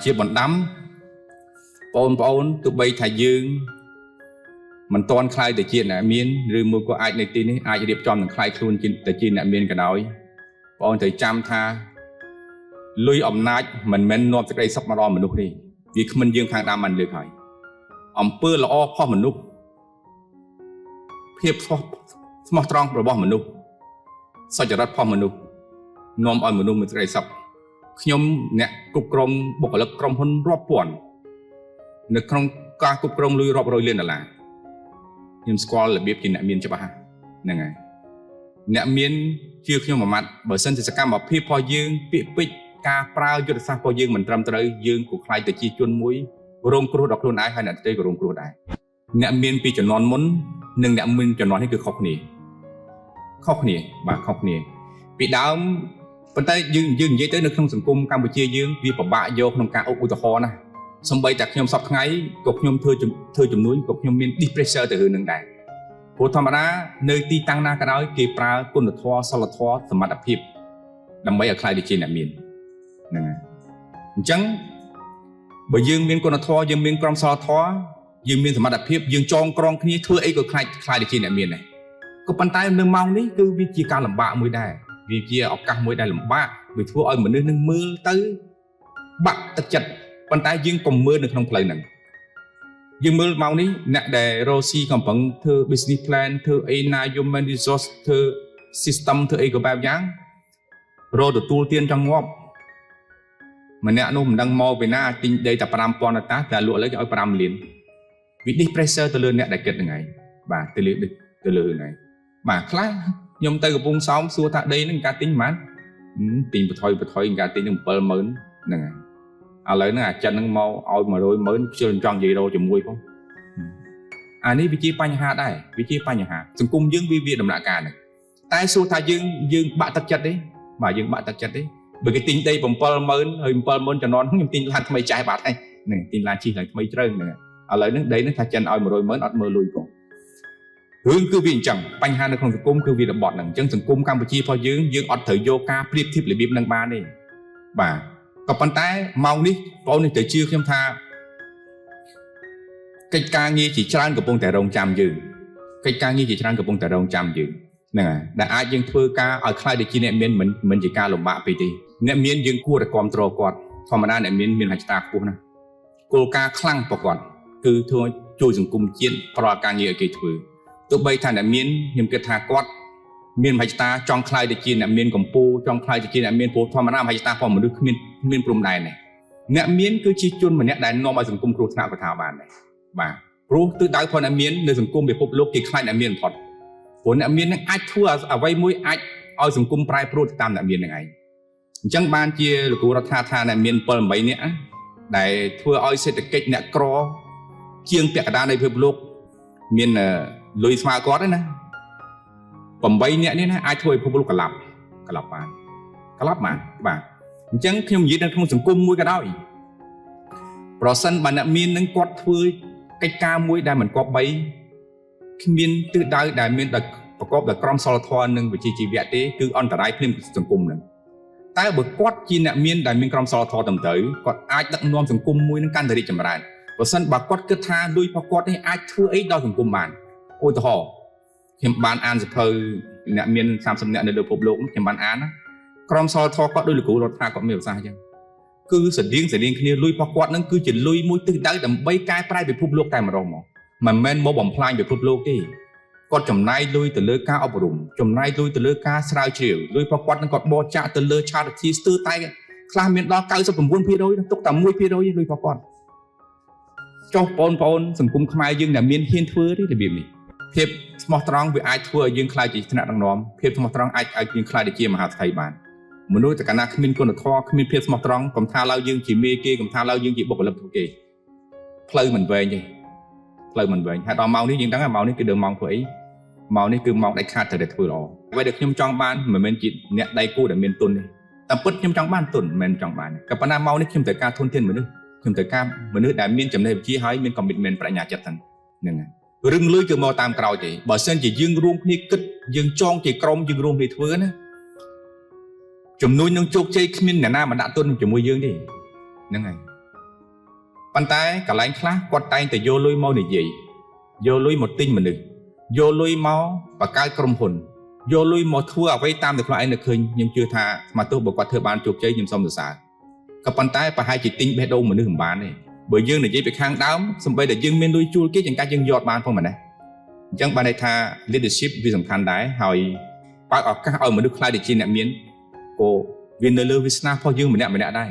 ជាបណ្ដាំបង ទោះបីថាយើងមិនទាន់ខ្លាយទៅជាអ្នកមានឬមួយក៏អាចនៅទីនេះអាចរៀបចំនឹងខ្លាយខ្លួនទៅជាអ្នកមានក៏ដោយបងត្រូវចាំថាលុយអំណាចមិនមែននាំសេចក្តីសុខមកដល់មនុស្សទេវាគ្មិនយើងខាងដើមបានលើកហើយអំពើល្អផុសមនុស្សភាពស្មោះត្រង់របស់មនុស្សសុចរិតផុសមនុស្សនាំឲ្យមនុស្សមានសេចក្តីសុខខ្ញុំអ្នកគ្រប់គ្រងបុគ្គលិកក្រុមហ៊ុនរាប់ពាន់នៅក្នុងការគ្រប់គ្រងលុយរាប់រយលានដុល្លារខ្ញុំស្គាល់របៀបជាអ្នកមានច្បាស់ហ្នឹងហើយអ្នកមានជឿខ្ញុំមួយម៉ាត់បើសិនជាសកម្មភាពរបស់យើងពាក្យពេចន៍ការប្រើយុទ្ធសាស្ត្ររបស់យើងមិនត្រឹមត្រូវយើងក៏ខ្លាចទៅជាជនមួយរងគ្រោះដល់ខ្លួនឯងហើយអ្នកផ្សេងក៏រងគ្រោះដែរអ្នកមានពីជំនាន់មុននិងអ្នកមានជំនាន់នេះគឺខុសគ្នាបាទខុសគ្នាពីដើមប៉ុន្តែយើងនិយាយទៅនៅក្នុងសង្គមកម្ពុជាយើងវាពិបាកយកក្នុងការឧទាហរណ៍ណាសំបីតែខ្ញុំសប្តាហ៍ថ្ងៃក៏ខ្ញុំធ្វើជំនួញក៏ខ្ញុំមាន pressure ទៅរឿងនឹងដែរព្រោះធម្មតានៅទីតាំងណាក៏ដោយគេប្រើគុណធម៌សិលធម៌សមត្ថភាពដើម្បីឲ្យខ្លាយទៅជាអ្នកមានហ្នឹងហើយអញ្ចឹងបើយើងមានគុណធម៌យើងមានក្រមសីលធម៌យើងមានសមត្ថភាពយើងចងក្រងគ្នាធ្វើអីក៏ខ្លាយទៅជាអ្នកមានដែរក៏ប៉ុន្តែនៅម៉ោងនេះគឺវាជាការលំបាកមួយដែរវាជាឱកាសមួយដែលលំបាកវាធ្វើឲ្យមនុស្សនឹងមើលទៅបាក់ទឹកចិត្តប៉ុន្តែយើងកុំមើលនៅក្នុងផ្លូវហ្នឹងយើងមើលម៉ោងនេះអ្នកដែលរកស៊ីកំពុងធ្វើ business plan ធ្វើអីណា human resource ធ្វើ system ធ្វើអីក៏បែបយ៉ាងរកទទួលទានចង់ងាប់ម្នាក់នោះមិនដឹងមកពីណាទិញដីតែ 5,000 តែលក់លើគេឲ្យ 5 លានវានេះ pressure ទៅលើអ្នកដែលគិតហ្នឹងហើយបាទទៅលើហ្នឹងហើយបាទខ្លះខ្ញុំទៅកំពង់សោមសួរថាដីហ្នឹងការទិញប៉ុន្មានទិញបថុយការទិញនឹង 70000 ហ្នឹងហើយឥឡូវហ្នឹងអាចិនហ្នឹងមកឲ្យ 100,000 ខ្ជិលចង់និយាយរកជាមួយផងអានេះវាជាបញ្ហាដែរវាជាបញ្ហាសង្គមយើងវាដំណាក់កាលហ្នឹងតែសួរថាយើងបាក់ទឹកចិត្តទេបាទយើងបាក់ទឹកចិត្តទេបើគេទិញដី 70000 ហើយ 70000 ចំនួនខ្ញុំទិញឡានថ្មីចាស់បាត់ហើយហ្នឹងទិញឡានជិះឡើងថ្មីត្រូវហ្នឹងឥឡូវហ្នឹងដីហ្នឹងថាចិនឲ្យ 100,000 អត់មើលលុយផងរឿងគឺវាអញ្ចឹងបញ្ហានៅក្នុងសង្គមគឺវារបត់ហ្នឹងអញ្ចឹងសង្គមកម្ពុជារបស់យើងអត់ត្រូវយកការប្រៀបធៀបរបៀបហ្នឹងបានទេបាទក៏ប៉ុន្តែម៉ោងនេះបងនេះទៅជឿខ្ញុំថាកិច្ចការងារជាច្រើនកំពុងតែរងចាំយើងហ្នឹងហើយដែលអាចយើងធ្វើការឲ្យខ្លាយទៅជាអ្នកមានមិនជាការលំបាកពេកទេអ្នកមានយើងគួរតែគ្រប់គ្រងគាត់ធម្មតាអ្នកមានហិច្ឆតាខ្ពស់ណាស់គោលការណ៍ខ្លាំងប្រកបគឺធ្វើជួយសង្គមជាតិប្រកបការងារឲ្យគេធ្វើទោះបីថាអ្នកមានខ្ញុំគិតថាគាត់មានមហិច្ឆតាចង់ខ្លាយទៅជាអ្នកមានកម្ពុជាចង់ខ្លាយទៅជាអ្នកមានព្រោះធម្មតាមហិច្ឆតារបស់មនុស្សគ្មានព្រំដែនទេអ្នកមានគឺជាជនម្នាក់ដែលនាំឲ្យសង្គមគ្រោះថ្នាក់ក៏ថាបានដែរបាទព្រោះទិសដៅរបស់អ្នកមាននៅសង្គមពិភពលោកគេខ្លាចអ្នកមានបំផុតព្រោះអ្នកមាននឹងអាចធ្វើអ្វីមួយអាចឲ្យសង្គមប្រែប្រួលតាមអ្នកមាននឹងឯងអញ្ចឹងបានជាលោកគ្រូរដ្ឋាថាអ្នកមាន 7-8 នាក់ដែលធ្វើឲ្យសេដ្ឋកិច្ចអ្នកក្រជាងពាក់កណ្ដាលនៃពិភពលោកមានលុយស្មើគាត់ទេណា8នាក់នេះណាអាចធ្វើឲ្យពិភពលោកក្លាប់បានបាទអញ្ចឹងខ្ញុំនិយាយនៅក្នុងសង្គមមួយក៏ដោយប្រសិនបើអ្នកមាននឹងគាត់ធ្វើកិច្ចការមួយដែលមិនគប្បីគ្មានទិសដៅដែលមានប្រកបដោយក្រមសីលធម៌និងវិជ្ជាជីវៈទេគឺអន្តរាយភ្លាមសង្គមនឹងតែបើគាត់ជាអ្នកមានដែលមានក្រមសីលធម៌ត្រឹមត្រូវគាត់អាចដឹកនាំសង្គមមួយនឹងកាន់តែរីកចម្រើនបើសិនបើគាត់គិតថាលុយរបស់គាត់នេះអាចធ្វើអីដល់សង្គមបានឧទាហរណ៍ខ្ញុំបានអានសភៅអ្នកមាន30នាក់នៅលើពិភពលោកខ្ញុំបានអានណាក្រមសីលធម៌គាត់ដោយលោកគ្រូរដ្ឋាគាត់មានប្រសាសន៍អញ្ចឹងគឺស្រដៀងគ្នាលុយរបស់គាត់នឹងគឺជាលុយមួយទិសដៅដើម្បីកែប្រែពិភពលោកតែម្ដងមកមិនមែនមកបំផ្លាញពិភពលោកទេគាត់ចំណាយលុយទៅលើការអប់រំចំណាយលុយទៅលើការស្រាវជ្រាវលុយរបស់គាត់នឹងគាត់បរិច្ចាគទៅលើ charity ស្ទើរតែខ្លះមានដល់ 99% ទុកតែ 1% លុយរបស់គាត់ចុះបងប្អូនសង្គមខ្មែរយើងដែលមានហ៊ានធ្វើទេរបៀបនេះភាពស្មោះត្រង់វាអាចធ្វើឲ្យយើងខ្លាចជាថ្នាក់ដឹកនាំភាពស្មោះត្រង់អាចឲ្យយើងខ្លាចទៅជាមហាសេដ្ឋីបានមនុស្សតែកាលណាគ្មានគុណធម៌គ្មានភាពស្មោះត្រង់កំថាឡើយយើងជាមេគេកំថាឡើយយើងជាបុគ្គលិកគេផ្លូវមិនវែងទេហើយដល់ម៉ោងនេះយើងដឹងថាម៉ោងនេះគឺដើមម៉ោងធ្វើអីម៉ោងនេះគឺម៉ោងដាច់ខាតត្រូវតែធ្វើល្អអ្វីដែលខ្ញុំចង់បានមិនមែនជាអ្នកដៃគូដែលមានទុនទេតែពិតខ្ញុំចង់បានទុនមិនមែនចង់បានក៏ប៉ុន្តែម៉ោងនេះខ្ញុំត្រូវការធនធានមនុស្សខ្ញុំត្រូវការមនុស្សដែលមានចំណេះវិជ្ជាហើយមាន commitment ប្រាជ្ញាចិត្តហ្នឹងហើយរឹងលុយគឺមកតាមក្រោយទេបើសិនជាយើងរួមគ្នាគិតយើងចងជាក្រុមយើងរួមគ្នាធ្វើណាជំនួយនឹងជោគជ័យគ្មានអ្នកណាមកដាក់ទុនជាមួយយើងទេហ្នឹងហើយ ប៉ុន្តែកន្លែងខ្លះគាត់តែងតែយកលុយមកនិយាយយកលុយមកទិញមនុស្សយកលុយមកបង្កើតក្រុមហ៊ុនយកលុយមកធ្វើអ្វីតាមតែខ្លួនឯងនឹកឃើញខ្ញុំជឿថាស្មាទោះបើគាត់ធ្វើបានជោគជ័យខ្ញុំសូមសរសើរក៏ប៉ុន្តែប្រហែលជាទិញបេះដូងមនុស្សមិនបានទេបើយើងនិយាយពីខាងដើមសម្បីតែយើងមានលុយជួលគេយ៉ាងកាច់យើងយកបានផងមែនទេអញ្ចឹងបានន័យថា leadership វាសំខាន់ដែរហើយបើកឱកាសឲ្យមនុស្សខ្លាយទៅជាអ្នកមានក៏វានៅលើវាសនារបស់យើងម្នាក់ដែរ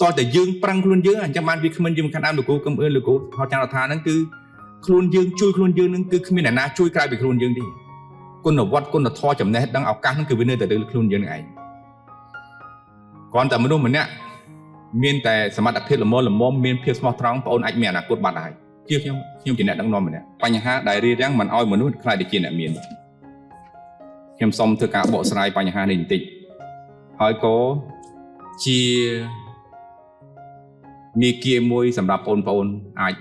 តោះតែយើងប្រឹងខ្លួនយើងអញ្ចឹងបានវាគ្មិនយើងខាងដើមលោកគ្រូកឹមអឿនលោកគ្រូហៅចាត់ថាហ្នឹងគឺខ្លួនយើងជួយខ្លួនយើងនឹងគឺគ្មានអ្នកណាជួយក្រៅពីខ្លួនយើងទេគុណវត្តគុណធម៌ចំណេះដឹងឱកាសហ្នឹងគឺវានៅតែលើខ្លួនយើងឯងគ្រាន់តែមនុស្សម្នាក់មានតែសមត្ថភាពល្មមមានភាពស្មោះត្រង់បងអូនអាចមានអនាគតបានដែរជាខ្ញុំជាអ្នកដឹកនាំម្នាក់បញ្ហាដែលរារាំងមិនឲ្យមនុស្សខ្លាយទៅជាអ្នកមានខ្ញុំសូមធ្វើការបកស្រាយបញ្ហានេះបន្តិចហើយក៏ជាមាគ៌ាមួយសម្រាប់បងប្អូនអាច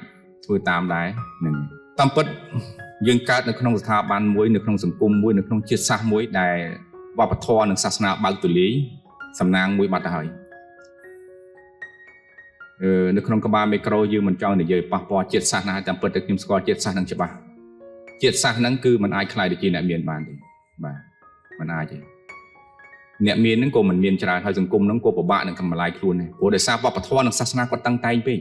ធ្វើតាមដែរនឹងតាមពិតយើងកើតនៅក្នុងស្ថាប័នមួយនៅក្នុងសង្គមមួយនៅក្នុងជាតិសាសន៍មួយដែលវប្បធម៌និងសាសនាបើកទូលាយសំណាងមួយបាត់ទៅហើយនៅក្នុងក្បាលមីក្រូយើងមិនចង់និយាយប៉ះពាល់ជាតិសាសន៍ណាតាមពិតតែខ្ញុំស្គាល់ជាតិសាសន៍នឹងច្បាស់ជាតិសាសន៍ហ្នឹងគឺมันអាចខ្លាយទៅជាអ្នកមានបានទេបាទมันអាចទេអ្នកមានហ្នឹងក៏មិនមានច្រើនហើយសង្គមហ្នឹងក៏ពិបាកនឹងកម្លាយខ្លួនដែរព្រោះដោយសារវប្បធម៌និងសាសនាគាត់តឹងតែងពេក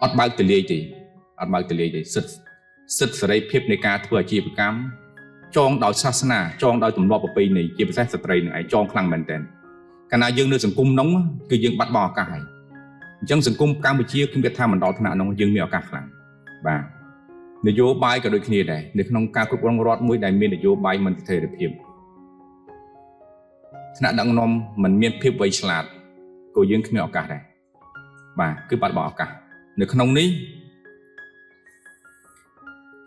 អត់បើកទូលាយទេសិទ្ធិសេរីភាពនៃការធ្វើអាជីវកម្មចងដោយសាសនាចងដោយទម្លាប់ប្រពៃណីជាពិសេសស្ត្រីនឹងឯងចងខ្លាំងមែនទែនកាលណាយើងនៅសង្គមហ្នឹងគឺយើងបាត់បង់ឱកាសហើយអញ្ចឹងសង្គមកម្ពុជាខ្ញុំគិតថាមិនដល់ថ្នាក់ហ្នឹងយើងមានឱកាសខ្លាំងបាទនយោបាយក៏ដូចគ្នាដែរនៅក្នុងការគ្រប់គ្រងរដ្ឋមួយដែលមាននយោបាយមិនស្ថិរភាពថ្នាក់ដឹកនាំមិនមានភាពវៃឆ្លាតក៏យើងគ្មានឱកាសដែរបាទគឺបាត់បង់ឱកាសនៅក្នុងនេះ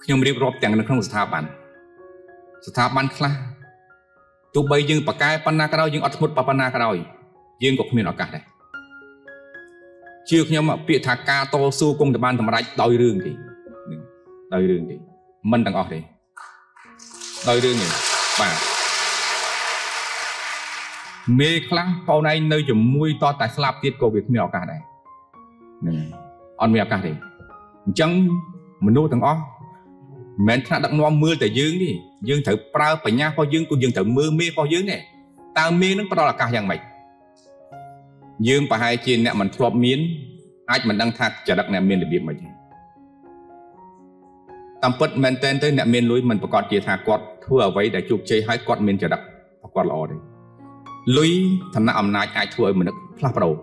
ខ្ញុំរៀបរាប់ទាំងនៅក្នុងស្ថាប័នខ្លះទោះបីយើងបកកែប៉ុណ្ណាក៏ដោយយើងអត់ធ្មត់ប៉ុណ្ណាក៏ដោយយើងក៏គ្មានឱកាសដែរជឿខ្ញុំពាក្យថាការតស៊ូគង់តែបានសម្រេចដោយរឿងទេមិនទាំងអស់ទេដោយរឿងនេះបាទមេខ្លះបងឯងនៅជាមួយតតែស្លាប់ទៀតក៏វាគ្មានឱកាសដែរហ្នឹងអត់មានឱកាសទេអញ្ចឹងមនុស្សទាំងអស់មិនមែនថ្នាក់ដឹកនាំមើលតែយើងទេយើងត្រូវប្រើបញ្ញារបស់យើងក៏យើងត្រូវមើលមេរបស់យើងដែរតើមេនឹងផ្ដល់ឱកាសយ៉ាងម៉េចយើងប្រហែលជាអ្នកមិនធ្លាប់មានអាចមិនដឹងថាចរិតអ្នកមានរបៀបម៉េចទេតាមពិតមែនតើអ្នកមានលុយមិនប្រកាសជាថាគាត់ធ្វើអ្វីដែលជោគជ័យហើយគាត់មានចរិតរបស់គាត់ល្អទេលុយឋានៈអំណាចអាចធ្វើឲ្យមនុស្សផ្លាស់ប្ដូរ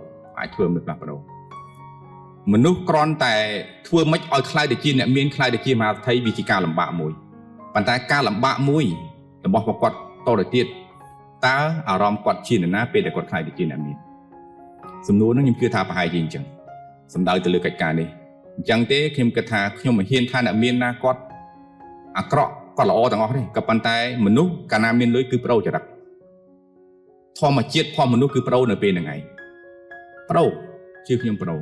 មនុស្សគ្រាន់តែធ្វើមិនឲ្យខ្លាយទៅជាអ្នកមានខ្លាយទៅជាមហាធិវាជាការលំបាកមួយប៉ុន្តែការលំបាកមួយរបស់គាត់តទៅទៀតតើអារម្មណ៍គាត់ជានរណាពេលដែលគាត់ខ្លាយទៅជាអ្នកមានសំណួរហ្នឹងខ្ញុំគិតថាប្រហែលជាអញ្ចឹងសំដៅទៅលើកិច្ចការនេះអញ្ចឹងទេខ្ញុំគិតថាខ្ញុំមិនហ៊ានថាអ្នកមានណាគាត់អាក្រក់គាត់ល្អទាំងអស់ទេក៏ប៉ុន្តែមនុស្សកាលណាមានលុយគឺប្រូចរិតធម្មជាតិផងមនុស្សគឺប្រូនៅពេលហ្នឹងឯងប្រូជឿខ្ញុំប្រូ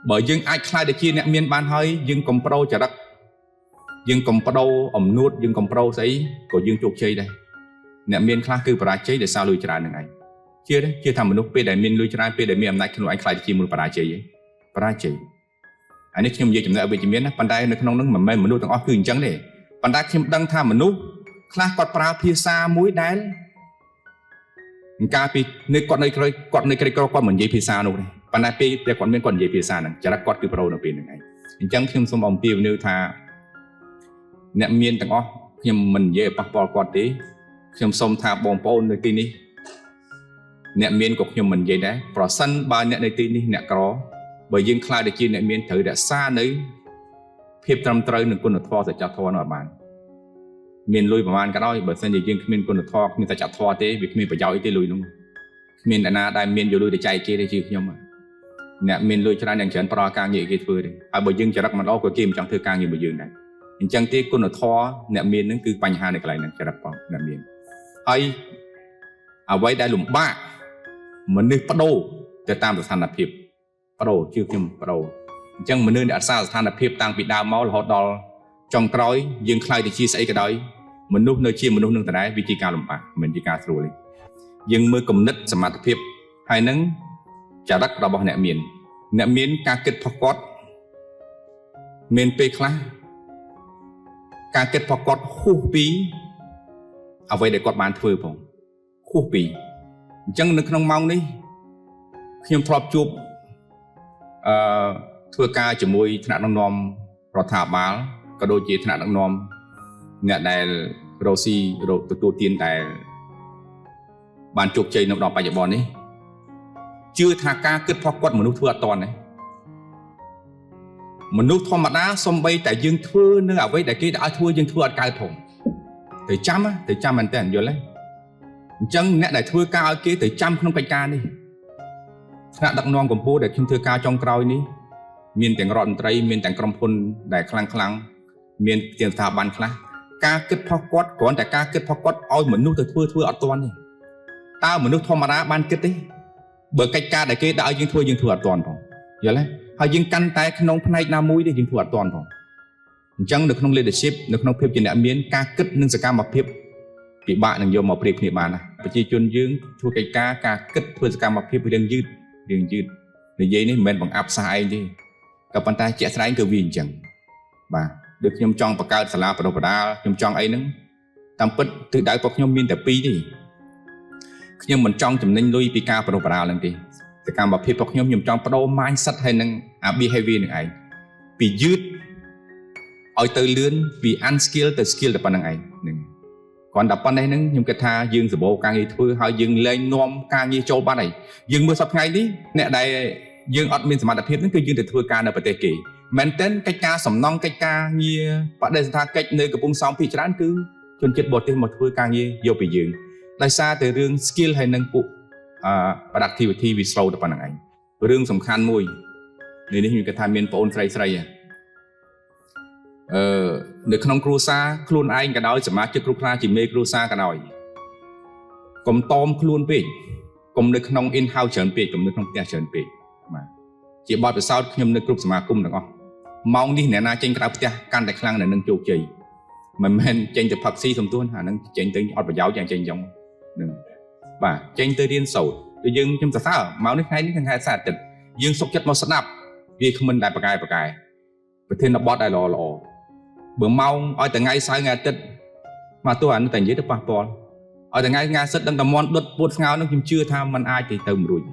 បើយើងអាចខ្លាយទៅជាអ្នកមានបានហើយយើងកុំប្រូចរិតយើងកុំប្រូអំនួតយើងកុំប្រូស្អីក៏យើងជោគជ័យដែរអ្នកមានខ្លះគឺបរាជ័យដោយសារលុយច្រើនហ្នឹងឯងជឿថាមនុស្សពេលដែលមានលុយច្រើនពេលដែលមានអំណាចខ្លួនឯងខ្លាយទៅជាមនុស្សបរាជ័យអានេះខ្ញុំនិយាយចំណេះអវិជ្ជមានណាប៉ុន្តែនៅក្នុងហ្នឹងមិនមែនមនុស្សទាំងអស់គឺអញ្ចឹងទេប៉ុន្តែខ្ញុំដឹងថាមនុស្សខ្លះគាត់ប្រើភាសាមួយដែលកាលពីនៅគាត់នៅក្រីគាត់មិននិយាយភាសានោះទេប៉ុន្តែពេលដែលគាត់មានគាត់និយាយភាសាហ្នឹងចរិតគាត់គឺប្រូនៅពេលហ្នឹងឯងអញ្ចឹងខ្ញុំសូមអំពាវនាវថាអ្នកមានទាំងអស់ខ្ញុំមិននិយាយប៉ះពាល់គាត់ទេខ្ញុំសូមថាបងប្អូននៅទីនេះអ្នកមានក៏ខ្ញុំមិននិយាយដែរប្រសិនបើអ្នកនៅទីនេះអ្នកក្របើយើងខ្លាចទៅជាអ្នកមានត្រូវរក្សានៅភាពត្រឹមត្រូវនិងគុណធម៌សច្ចធម៌នោះឲ្យបានមានលុយប្រហែលក៏ដោយបើសិនជាយើងគ្មានគុណធម៌គ្មានសច្ចធម៌ទេវាគ្មានប្រយោជន៍ទេលុយនោះគ្មានអ្នកណាដែលមានយកលុយទៅចែកគេទេជឿខ្ញុំអ្នកមានលុយច្រើនយ៉ាងច្រើនប្រការងារគេធ្វើទេហើយបើយើងចរិតមិនល្អក៏គេមិនចង់ធ្វើការងាររបស់យើងដែរអញ្ចឹងទេគុណធម៌អ្នកមាននឹងគឺបញ្ហានៅកន្លែងហ្នឹងចរិតផងអ្នកមានហើយអ្វីដែលលំបាកមនុស្សបដូរទៅតាមស្ថានភាពបដូរជឿខ្ញុំបដូរអញ្ចឹងមនុស្សដែលអត់សារស្ថានភាពតាំងពីដើមមករហូតដល់ចុងក្រោយយើងខ្លាយទៅជាស្អីក៏ដោយមនុស្សនៅជាមនុស្សនឹងតែវាជាការលំបាកមិនជាការស្រួលទេយើងមើលគំនិតសមត្ថភាពហើយនឹងចរិតរបស់អ្នកមាន អ្នកមានការគិតផុសកត់មានពេលខ្លះការគិតផុសកត់ហួសពីអ្វីដែលគាត់បានធ្វើផងហួសពីអញ្ចឹងនៅក្នុងម៉ោងនេះខ្ញុំធ្លាប់ជួបធ្វើការជាមួយថ្នាក់ដឹកនាំរដ្ឋាភិបាលក៏ដូចជាថ្នាក់ដឹកនាំអ្នកដែលរកស៊ីទទួលទានដែលបានជោគជ័យនៅដល់បច្ចុប្បន្ននេះជឿថាការគិតផុសកត់មនុស្សធ្វើអត់តាន់ទេមនុស្សធម្មតាសំបីតែយើងធ្វើនៅអ្វីដែលគេឲ្យធ្វើយើងធ្វើអត់កើតផងទៅចាំមែនតើយល់ទេអញ្ចឹងអ្នកដែលធ្វើការឲ្យគេទៅចាំក្នុងកិច្ចការនេះថ្នាក់ដឹកនាំកម្ពុជាដែលខ្ញុំធ្វើការចុងក្រោយនេះមានទាំងរដ្ឋមន្ត្រីមានទាំងក្រុមហ៊ុនដែលខ្លាំងមានទាំងស្ថាប័នខ្លះការគិតផុសកត់គ្រាន់តែការគិតផុសកត់ឲ្យមនុស្សទៅធ្វើអត់ទាន់ទេតើមនុស្សធម្មតាបានគិតទេបើកិច្ចការដែលគេដាក់ឲ្យយើងធ្វើអត់ទាន់ផងយល់ទេហើយយើងកាន់តែក្នុងផ្នែកណាមួយទេយើងធ្វើអត់ទាន់ផងអញ្ចឹងនៅក្នុង leadership នៅក្នុងភាពជាអ្នកមានការគិតនិងសកម្មភាពពិបាកនឹងយកមកប្រៀបគ្នាបានណាប្រជាជនយើងធ្វើកិច្ចការគិតធ្វើសកម្មភាពរឿងយឺតនិយាយនេះមិនមែនបង្អាប់សាសឯងទេក៏ប៉ុន្តែជាក់ស្ដែងគឺវាអញ្ចឹងបាទដូចខ្ញុំចង់បង្កើតសាលាបណ្ដុះបណ្ដាលខ្ញុំចង់អីហ្នឹងតាមពិតទិសដៅរបស់ខ្ញុំមានតែ2ទេខ្ញុំមិនចង់ចំណេញលុយពីការបណ្ដុះបណ្ដាលហ្នឹងទេសកម្មភាពរបស់ខ្ញុំចង់បដូរ mindset ហើយនឹង behavior នឹងឯងពីយឺតឲ្យទៅលឿនពី unskill ទៅ skill តែប៉ុណ្្នឹងឯងហ្នឹងគ្រាន់តែប៉ុណ្ណេះហ្នឹងខ្ញុំគិតថាយើងសម្បូរការងារធ្វើហើយយើងលែងនាំការងារចូលបាត់ហើយយើងមើលសប្តាហ៍នេះអ្នកដែលយើងអត់មានសមត្ថភាពហ្នឹងគឺយើងទៅធ្វើការនៅប្រទេសគេមែនទែនកិច្ចការសំណង់កិច្ចការងារបដិសណ្ឋាកិច្ចនៅកំពង់សោមភាគច្រើនគឺជនជាតិបរទេសមកធ្វើការងារយកពីយើងដោយសារតែរឿង skill ហើយនឹងពួកproductivity វា slow តែប៉ុណ្្នឹងឯងរឿងសំខាន់មួយនេះខ្ញុំគិតថាមានបងអូនស្រីនៅក្នុងគ្រួសារខ្លួនឯងក៏ដោយសមាជិកគ្រប់ខ្លះជាមេគ្រួសារក៏ដោយកុំតอมខ្លួនពេកកុំនៅក្នុង in house ច្រើនពេកកុំនៅក្នុងផ្ទះច្រើនពេកបាទជាបទពិសោធន៍ខ្ញុំនៅគ្រប់សមាគមទាំងអស់ម៉ោងនេះអ្នកណាចេញក្រៅផ្ទះកាន់តែខ្លាំងនៅនឹងជោគជ័យមិនមែនចេញទៅផឹកស៊ីសំទួនអានឹងចេញទៅអត់ប្រយោជន៍យ៉ាងចេញចឹងនឹងបាទចេញទៅរៀនសូត្រគឺយើងខ្ញុំសរសើរម៉ោងនេះថ្ងៃនេះថ្ងៃសៅរ៍អាទិត្យយើងសុខចិត្តមកស្ដាប់វាគ្មិនដែលប្រកែប្រធានបទដែលល្អបើម៉ោងឲ្យថ្ងៃសៅរ៍ថ្ងៃអាទិត្យមកទោះអានោះតែនិយាយទៅប៉ះពាល់ឲ្យថ្ងៃសិតដឹងតែមន់ដុតពួតស្ងោនឹងខ្ញុំជឿថាมันអាចទៅមិនរួច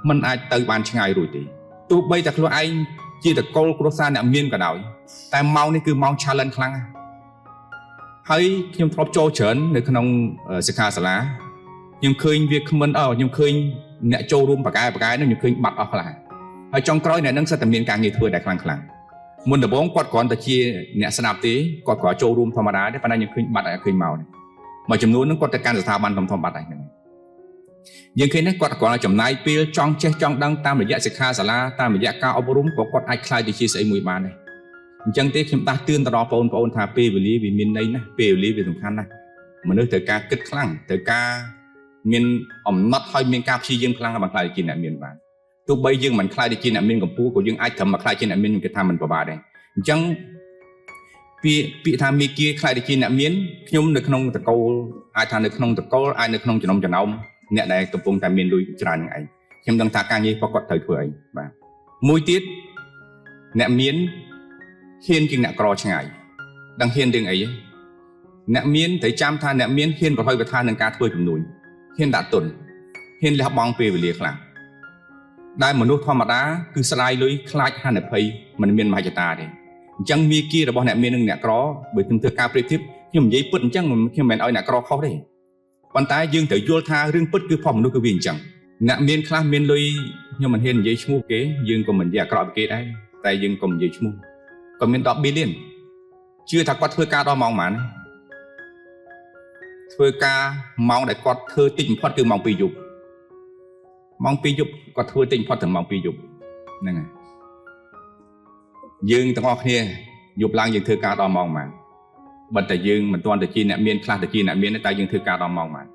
มันអាចទៅបានឆ្ងាយរួចទេទោះបីតែខ្លួនឯងជាតកូលគ្រួសារអ្នកមានក៏ដោយតែម៉ោងនេះគឺម៉ោង challenge ខ្លាំងហើយខ្ញុំធ្លាប់ចូលច្រើននៅក្នុងសិក្ខាសាលាខ្ញុំឃើញវាគ្មិនខ្ញុំឃើញអ្នកចូលរួមប្រកែនោះខ្ញុំឃើញបាត់អស់ខ្លះហើយចុងក្រោយអ្នកនឹងសិតតែមានការងារធ្វើដែលខ្លាំងមុនដំបូងគាត់គ្រាន់តែជាអ្នកស្ដាប់ទេគាត់គ្រាន់ចូលរួមធម្មតាទេប៉ុន្តែខ្ញុំឃើញបាត់ហើយឃើញមកមួយចំនួនហ្នឹងគាត់ទៅកាន់ស្ថាប័នធំបាត់ហើយហ្នឹងយើងឃើញនេះគាត់គ្រាន់តែចំណាយពេលចង់ចេះចង់ដឹងតាមរយៈសិក្ខាសាលាតាមរយៈការអប់រំក៏គាត់អាចខ្លាយទៅជាស្អីមួយបានដែរអញ្ចឹងទេខ្ញុំដាស់តឿនទៅដល់បងប្អូនថាពេលវេលាវាមានន័យណាស់ពេលវេលាវាសំខាន់ណាស់មនុស្សត្រូវការគិតខ្លាំងត្រូវការមានអំណត់ហើយមានការព្យាយាមខ្លាំងដើម្បីខ្លាយជាអ្នកមានបានទោះបីយើងមិនខ្លាយទៅជាអ្នកមានកម្ពុជាក៏យើងអាចត្រឹមមកខ្លាយជាអ្នកមានខ្ញុំគិតថាមិនពិបាកដែរអញ្ចឹងពាក្យថាមេគាខ្លាយទៅជាអ្នកមានខ្ញុំនៅក្នុងតកូលអាចថានៅក្នុងតកូលអាចនៅក្នុងចំណោមអ្នកដែលកំពុងតែមានលុយច្រើននឹងឯងខ្ញុំដឹងថាការងាររបស់គាត់ត្រូវធ្វើអីបាទមួយទៀតអ្នកមានហ៊ានជាងអ្នកក្រឆ្ងាយដឹងហ៊ានរឿងអីអ្នកមានត្រូវចាំថាអ្នកមានហ៊ានប្រហុយប្រថាននឹងការធ្វើជំនួញហ៊ានដាក់ទុនហ៊ានលះបង់ពេលវេលាខ្លាំងដែលមនុស្សធម្មតាគឺស្ដាយលុយខ្លាចហានិភ័យមិនមានមហិច្ឆតាទេអញ្ចឹងមាគ៌ារបស់អ្នកមាននិងអ្នកក្របើខ្ញុំធ្វើការប្រៀបធៀបខ្ញុំនិយាយពិតអញ្ចឹងខ្ញុំមិនឲ្យអ្នកក្រខុសទេប៉ុន្តែយើងត្រូវយល់ថារឿងពិតគឺផងមនុស្សគឺវាអញ្ចឹងអ្នកមានខ្លះមានលុយខ្ញុំមិនហ៊ាននិយាយឈ្មោះគេយើងក៏មិននិយាយអាក្រក់ពីគេដែរតែយើងក៏មិននិយាយឈ្មោះក៏មាន10 billion ជឿថាគាត់ធ្វើការដល់ម៉ោងប៉ុន្មានធ្វើការម៉ោងដែលគាត់ធ្វើតិចបំផុតគឺម៉ោង2យប់ម៉ោង2យប់គាត់ធ្វើតិចបំផុតត្រឹមម៉ោង2យប់ហ្នឹងហើយយើងទាំងអស់គ្នាយប់ឡើងយើងធ្វើការដល់ម៉ោងប៉ុន្មានបើតែយើងមិនទាន់ទៅជាអ្នកមានខ្លះទៅជាអ្នកមានតែយើងធ្វើការដល់ម៉ោងប៉ុន្មាន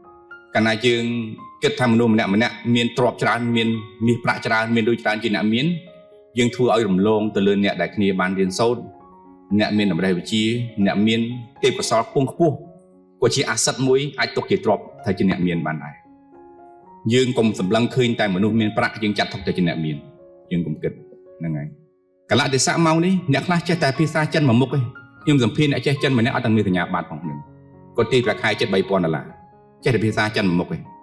កាលណាយើងគិតថាមនុស្សម្នាក់មានទ្រព្យច្រើនមានមាសប្រាក់ច្រើនមានលុយច្រើនជាអ្នកមានយើងធ្វើឲ្យរំលងទៅលើអ្នកដែលគ្នាបានរៀនសូត្រអ្នកមានតម្រេះវិជ្ជាអ្នកមានទេពកោសល្យខ្ពង់ខ្ពស់ក៏ជាអាសិតមួយអាចទុកជាទ្រព្យថាជាអ្នកមានបានដែរយើងកុំសម្លឹងឃើញតែមនុស្សមានប្រាក់យើងចាត់ទុកតែជាអ្នកមាន យើងកុំគិតហ្នឹងហើយកលៈទេសៈមកនេះអ្នកខ្លះចេះតែភាសាចិនមួយមុខឯងខ្ញុំសម្ភាសន៍អ្នកចេះចិនម្នាក់អត់ទាំងមានសញ្ញាបត្រផងខ្ញុំគាត់ទីប្រាក់ខែ$7,000ចេះតែភាសាចិនមួយមុខឯង